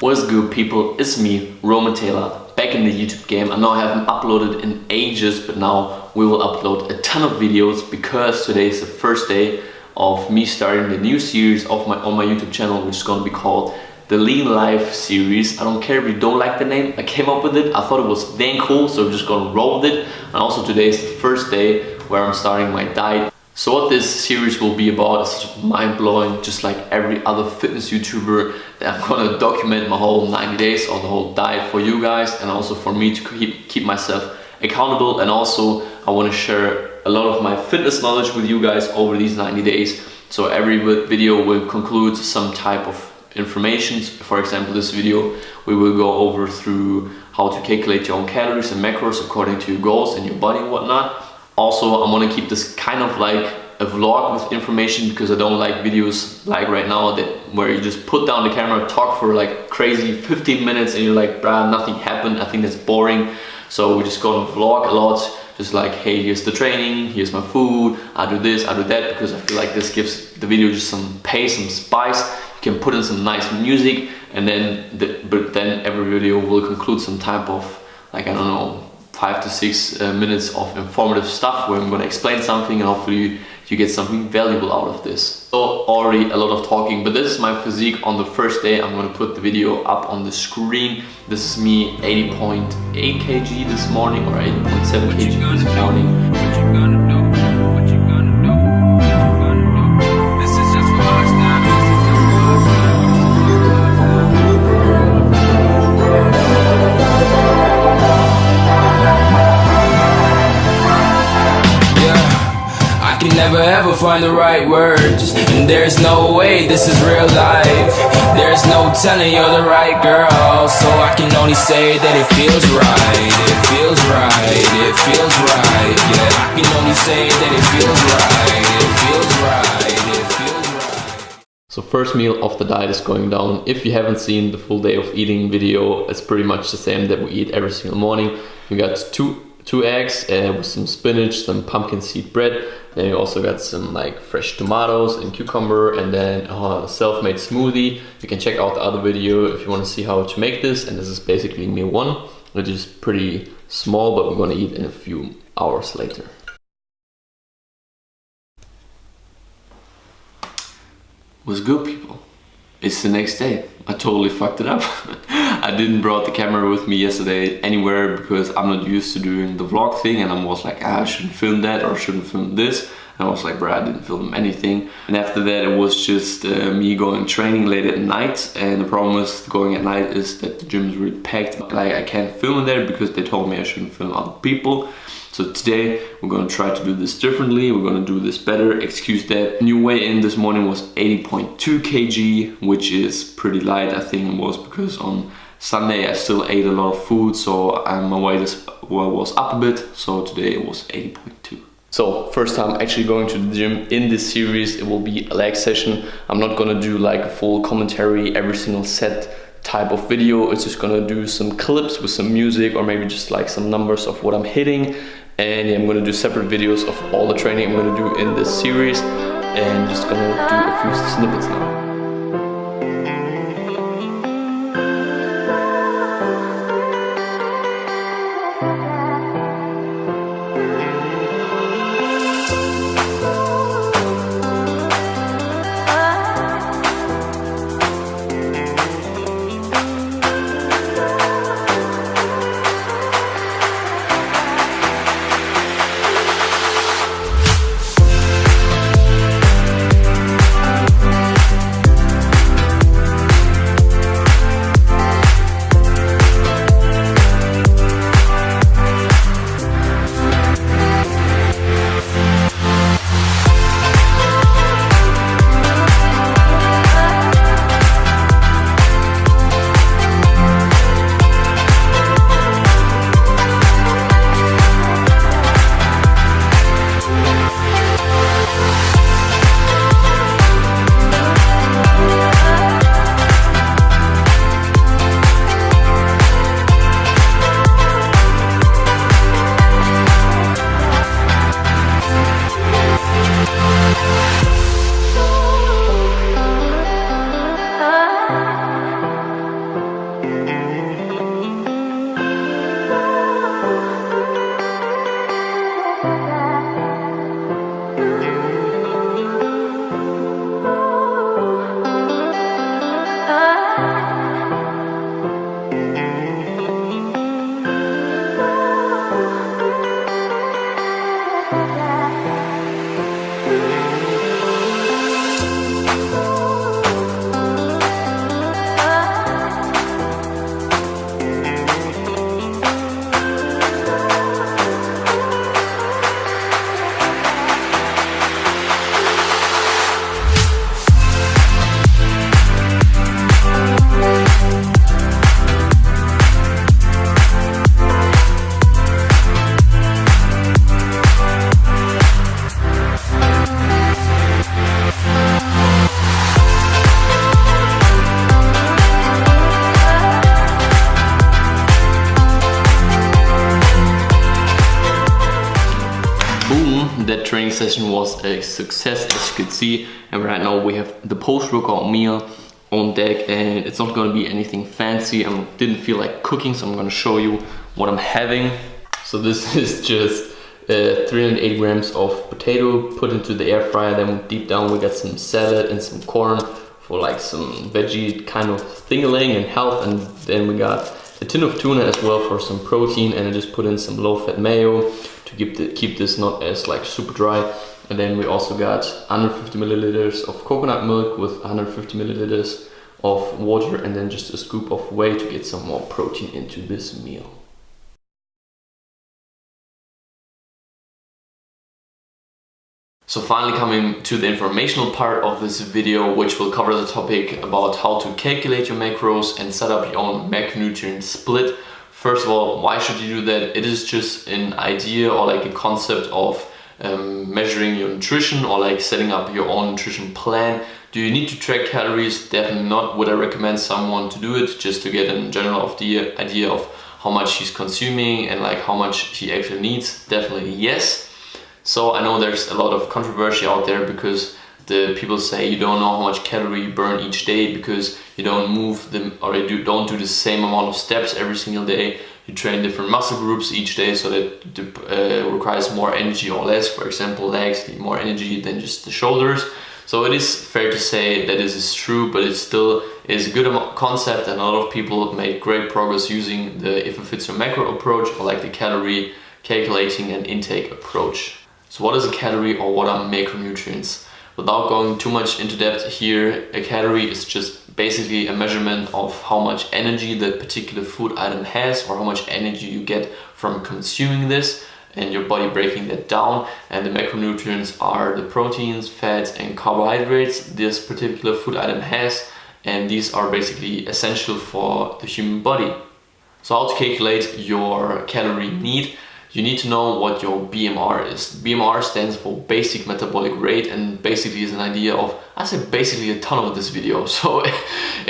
What's good, people? It's me, Roman Taylor, back in the YouTube game. I know I haven't uploaded in ages, but now we will upload a ton of videos because today is the first day of me starting the new series of on my YouTube channel, which is going to be called the Lean Life series. I don't care if you don't like the name, I came up with it. I thought it was dang cool, so we're just going to roll with it. And also today is the first day where I'm starting my diet. So what this series will be about is mind-blowing, just like every other fitness YouTuber. I'm gonna document my whole 90 days or the whole diet for you guys, and also for me to keep myself accountable. And also I want to share a lot of my fitness knowledge with you guys over these 90 days. So every video will conclude some type of information. For example, this video we will go over through how to calculate your own calories and macros according to your goals and your body and whatnot. Also, I'm gonna keep this kind of like a vlog with information, because I don't like videos like right now where you just put down the camera, talk for like crazy 15 minutes and you're like, bruh, nothing happened. I think that's boring. So we're just gonna vlog a lot, just like, hey, here's the training, here's my food, I do this, I do that, because I feel like this gives the video just some pace, some spice. You can put in some nice music, and then every video will conclude some type of, like, I don't know, 5 to 6 minutes of informative stuff where I'm going to explain something, and hopefully you get something valuable out of this. So already a lot of talking, but this is my physique on the first day. I'm going to put the video up on the screen. This is me 80.8 kg this morning, or 80.7 kg this morning. What you gonna do? What you gonna do? What you gonna do? This is just for us now. Can never ever find the right words, and there's no way this is real life. There's no telling you're the right girl, so I can only say that it feels right. It feels right, it feels right. Yeah, I can only say that it feels right. It feels right, it feels right. So first meal of the diet is going down. If you haven't seen the full day of eating video, it's pretty much the same that we eat every single morning. We got two eggs with some spinach, some pumpkin seed bread. Then you also got some like fresh tomatoes and cucumber, and then a self-made smoothie. You can check out the other video if you want to see how to make this. And this is basically meal one, which is pretty small, but we're going to eat in a few hours later. What's good, people? It's the next day. I totally fucked it up. I didn't brought the camera with me yesterday anywhere because I'm not used to doing the vlog thing, and I was like, I shouldn't film that or shouldn't film this. And I was like, bro, I didn't film anything. And after that it was just me going training late at night, and the problem with going at night is that the gym is really packed. Like, I can't film in there because they told me I shouldn't film other people. So today we're gonna try to do this differently. We're gonna do this better. Excuse that. New weight in this morning was 80.2 kg, which is pretty light. I think it was because on Sunday I still ate a lot of food, so my weight was up a bit. So today it was 80.2. So first time actually going to the gym in this series. It will be a leg session. I'm not gonna do like a full commentary, every single set type of video. It's just gonna do some clips with some music, or maybe just like some numbers of what I'm hitting. And yeah, I'm gonna do separate videos of all the training I'm gonna do in this series, and just gonna do a few snippets now. training session was a success, as you can see, and right now we have the post-workout meal on deck, and it's not going to be anything fancy. I didn't feel like cooking, so I'm going to show you what I'm having. So this is just 380 grams of potato put into the air fryer. Then deep down we got some salad and some corn for like some veggie kind of thing-a-ling and health, and then we got a tin of tuna as well for some protein, and I just put in some low-fat mayo to keep this not as like super dry. And then we also got 150 milliliters of coconut milk with 150 milliliters of water, and then just a scoop of whey to get some more protein into this meal. So finally coming to the informational part of this video, which will cover the topic about how to calculate your macros and set up your own macronutrient split. First of all, why should you do that? It is just an idea or like a concept of measuring your nutrition or like setting up your own nutrition plan. Do you need to track calories? Definitely not. Would I recommend someone to do it just to get a general of the idea of how much he's consuming and like how much he actually needs? Definitely yes. So I know there's a lot of controversy out there because the people say you don't know how much calorie you burn each day because you don't move them, or you don't do the same amount of steps every single day. You train different muscle groups each day, so that requires more energy or less. For example, legs need more energy than just the shoulders. So it is fair to say that this is true, but it still is a good concept, and a lot of people made great progress using the if it fits your macro approach or like the calorie calculating and intake approach. So what is a calorie, or what are macronutrients? Without going too much into depth here, a calorie is just basically a measurement of how much energy that particular food item has, or how much energy you get from consuming this, and your body breaking that down. And the macronutrients are the proteins, fats and carbohydrates this particular food item has, and these are basically essential for the human body. So how to calculate your calorie need? You need to know what your BMR is. BMR stands for basic metabolic rate, and basically is an idea of, I said basically a ton of this video. So it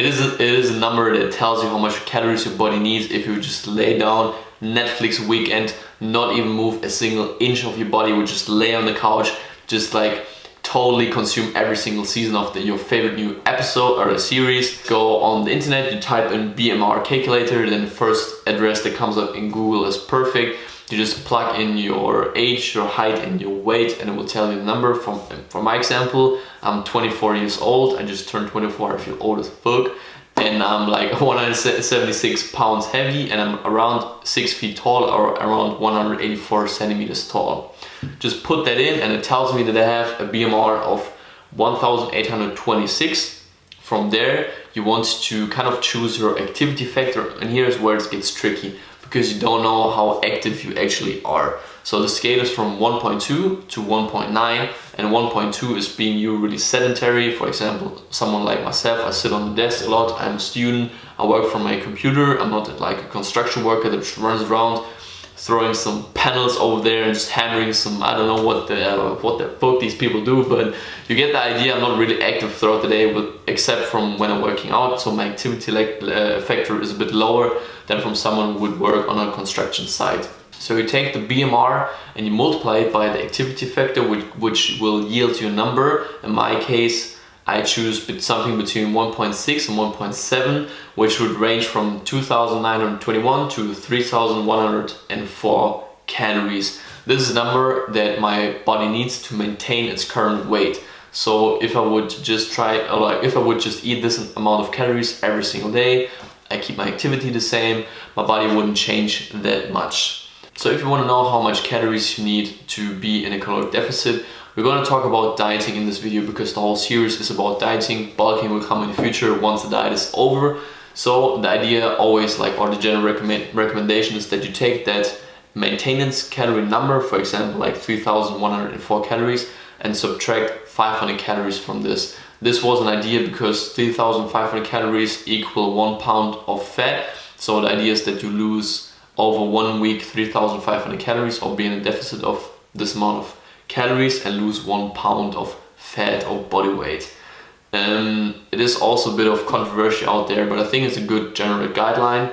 is a number that tells you how much calories your body needs if you just lay down, Netflix weekend, not even move a single inch of your body, would just lay on the couch, just like totally consume every single season of your favorite new episode or a series. Go on the internet, you type in BMR calculator, then the first address that comes up in Google is perfect. You just plug in your age, your height and your weight, and it will tell you the number. For my example, I'm 24 years old. I just turned 24, I feel old as fuck. And I'm like 176 pounds heavy, and I'm around 6 feet tall, or around 184 centimeters tall. Just put that in and it tells me that I have a BMR of 1826. From there, you want to kind of choose your activity factor, and here's where it gets tricky, because you don't know how active you actually are. So the scale is from 1.2 to 1.9, and 1.2 is being you really sedentary. For example, someone like myself, I sit on the desk a lot, I'm a student, I work from my computer, I'm not like a construction worker that just runs around throwing some panels over there and just hammering some, I don't know what the fuck these people do, but you get the idea. I'm not really active throughout the day, but except from when I'm working out, so my activity factor is a bit lower than from someone who would work on a construction site. So you take the BMR and you multiply it by the activity factor, which will yield you a number. In my case, I choose something between 1.6 and 1.7, which would range from 2,921 to 3,104 calories. This is a number that my body needs to maintain its current weight. So if I would just eat this amount of calories every single day, I keep my activity the same, my body wouldn't change that much. So if you want to know how much calories you need to be in a caloric deficit, we're going to talk about dieting in this video, because the whole series is about dieting. Bulking will come in the future once the diet is over. So the idea always, or the general recommendation is that you take that maintenance calorie number, for example, like 3,104 calories, and subtract 500 calories from this. This was an idea because 3,500 calories equal 1 pound of fat. So the idea is that you lose over 1 week 3,500 calories, or be in a deficit of this amount of calories and lose 1 pound of fat or body weight. It is also a bit of controversy out there, but I think it's a good general guideline.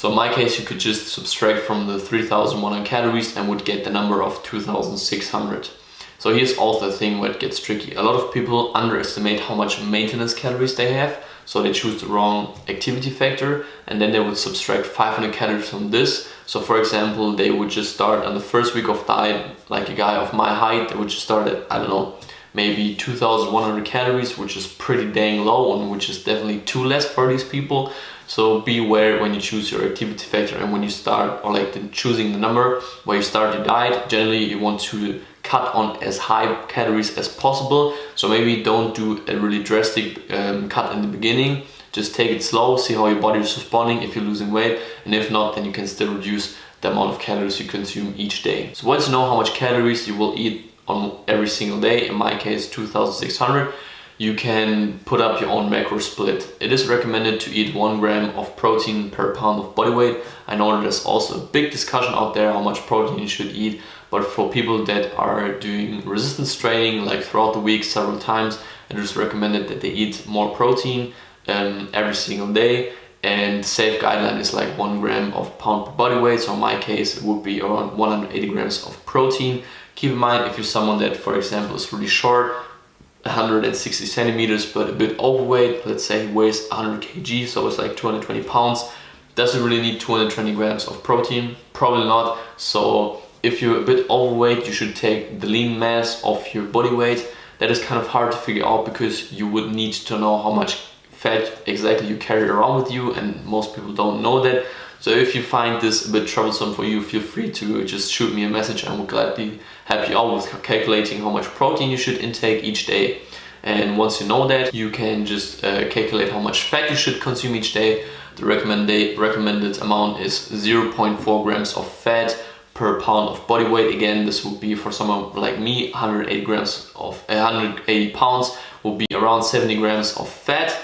So in my case, you could just subtract from the 3,100 calories and would get the number of 2,600. So here's also the thing where it gets tricky. A lot of people underestimate how much maintenance calories they have, so they choose the wrong activity factor, and then they would subtract 500 calories from this. So for example, they would just start on the first week of diet, like a guy of my height, they would just start at, I don't know, maybe 2,100 calories, which is pretty dang low and which is definitely too less for these people. So be aware when you choose your activity factor and when you start, or like choosing the number where you start your diet. Generally you want to cut on as high calories as possible. So maybe don't do a really drastic cut in the beginning. Just take it slow, see how your body is responding if you're losing weight, and if not, then you can still reduce the amount of calories you consume each day. So once you know how much calories you will eat on every single day, in my case 2,600, you can put up your own macro split. It is recommended to eat 1 gram of protein per pound of body weight. I know there's also a big discussion out there how much protein you should eat, but for people that are doing resistance training like throughout the week several times, it is recommended that they eat more protein every single day. And safe guideline is like 1 gram of pound per body weight. So in my case, it would be around 180 grams of protein. Keep in mind, if you're someone that, for example, is really short, 160 centimeters, but a bit overweight, let's say he weighs 100 kg, so it's like 220 pounds, doesn't really need 220 grams of protein? Probably not. So if you're a bit overweight, you should take the lean mass of your body weight. That is kind of hard to figure out because you would need to know how much fat exactly you carry around with you, and most people don't know that. So if you find this a bit troublesome for you, feel free to just shoot me a message. I will gladly help you out with calculating how much protein you should intake each day. And once you know that, you can just calculate how much fat you should consume each day. The recommended amount is 0.4 grams of fat per pound of body weight. Again, this would be for someone like me, 180 pounds will be around 70 grams of fat.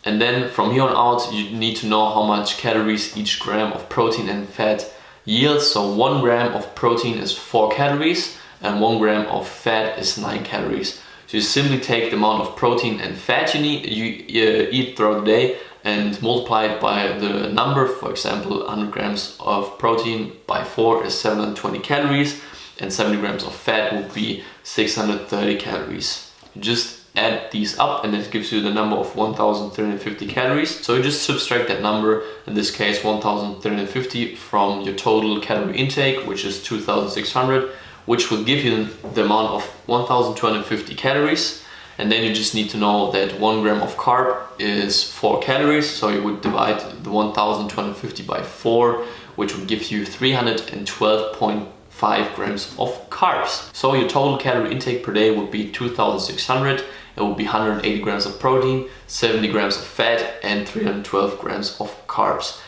And then from here on out, you need to know how much calories each gram of protein and fat yields. So 1 gram of protein is 4 calories and 1 gram of fat is 9 calories. So you simply take the amount of protein and fat you eat throughout the day and multiply it by the number. For example, 100 grams of protein by 4 is 720 calories, and 70 grams of fat would be 630 calories. Just add these up and it gives you the number of 1,350 calories. So you just subtract that number, in this case 1,350, from your total calorie intake, which is 2,600, which will give you the amount of 1,250 calories. And then you just need to know that 1 gram of carb is 4 calories. So you would divide the 1,250 by 4, which would give you 312.5 grams of carbs. So your total calorie intake per day would be 2,600. It will be 180 grams of protein, 70 grams of fat, and 312 grams of carbs.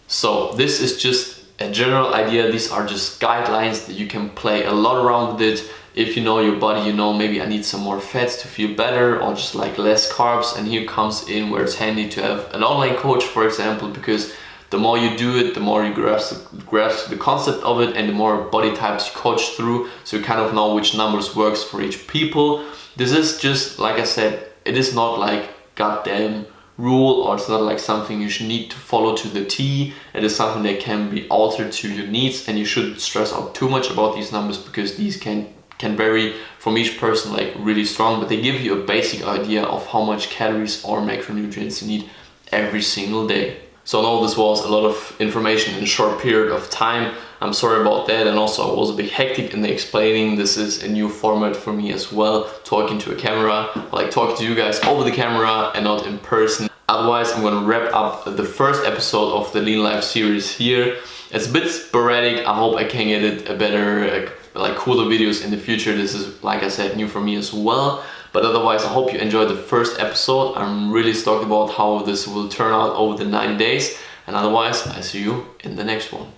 So this is just a general idea. These are just guidelines that you can play a lot around with it. If you know your body, you know maybe I need some more fats to feel better, or just like less carbs. And here comes in where it's handy to have an online coach, for example, because the more you do it, the more you grasp the concept of it, and the more body types you coach through, so you kind of know which numbers works for each people. This is just, like I said, it is not like goddamn rule, or it's not like something you should need to follow to the T. It is something that can be altered to your needs, and you shouldn't stress out too much about these numbers because these can vary from each person like really strong, but they give you a basic idea of how much calories or macronutrients you need every single day. So I know this was a lot of information in a short period of time. I'm sorry about that, and also I was a bit hectic in the explaining. This is a new format for me as well, talking to a camera, like talking to you guys over the camera and not in person. Otherwise, I'm gonna wrap up the first episode of the Lean Life series here. It's a bit sporadic. I hope I can get it a better, like cooler videos in the future. This is, like I said, new for me as well. But otherwise, I hope you enjoyed the first episode. I'm really stoked about how this will turn out over the 90 days. And otherwise, I see you in the next one.